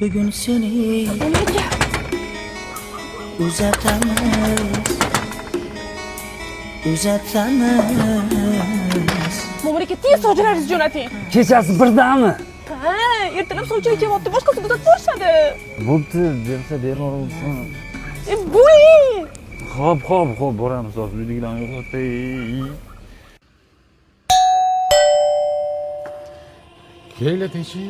Bugun seni uzatamiz. Mo'minga tez sovchilaringizni jo'nating. Kechasi birdami? Ha, ertalab sovchilar kelyapti, boshqasi uzatib qo'yishadi. Bo'pti, bersa beraversin. Bo'ling. Xo'p, boramiz hozir uydagilarni yo'qotay. Keyla techi.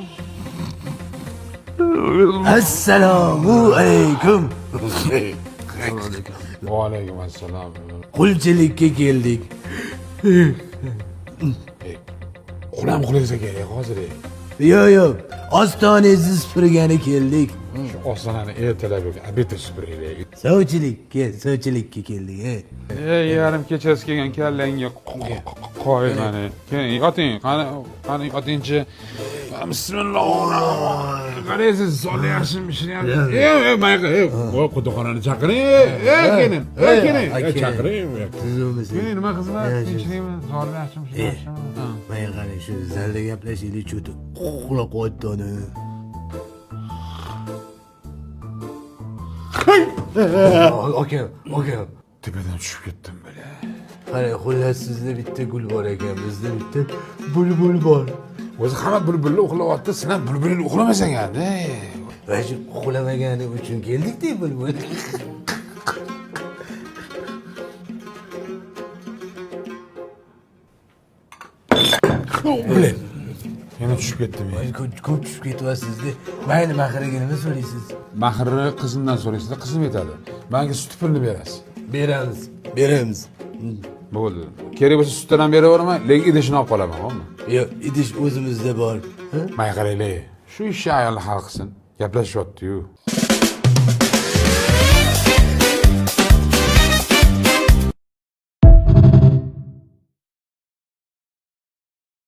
Assalomu alaykum. Va alaykum assalom. Qulchilikka keldik. Qulam qulasa kerak hozir. Yo'q, ostonangizni supurgani keldik. Shu ostonani ertalab obed supuraylik. Sovchilikka keldik. Yarim kechasi kelgan kallangga qo'y mani. Keyin yoting, qani yotingchi. Bismillahirrohmanirrohim. Qaraysiz, soli yaxshimi ishlayapti. Mayqa, voy xudoxonani chaqiring. Keling. Chaqiring. Sizmisiz? Nima xizmat? Tinchlikmi? Soli yaxshimi ishlayaptimi? Mana qarang, shu zalda gaplashaylik, cho'ti uxlab qo'yibdi uni. Aka. Tepadan tushib ketdim bile. Qarang, xullas sizda bitta gul bor ekan, bizda bitta bulbul bor. O'zi hamma bulbulni uxlayapti, sen ham bulbulni uxlamasang-a. Va shu uxlamagani uchun keldik-da bulbul. Bilen. Yana tushib ketdim. Ko'p tushib ketyapsiz-da. Mayli, mahriga nima so'raysiz? Mahri qizimdan so'raysizda, qizim yetadi. Menga sut pulni berasiz. Beramiz. Bo'ldi. Kerak bo'lsa sutdan ham beraverman, lekin idishini olib qolaman, xo'pmi? Yo'q, idish o'zimizda bor. May qaraylik. Shu ishni ayol hal qilsin. Gaplashyapti-yu.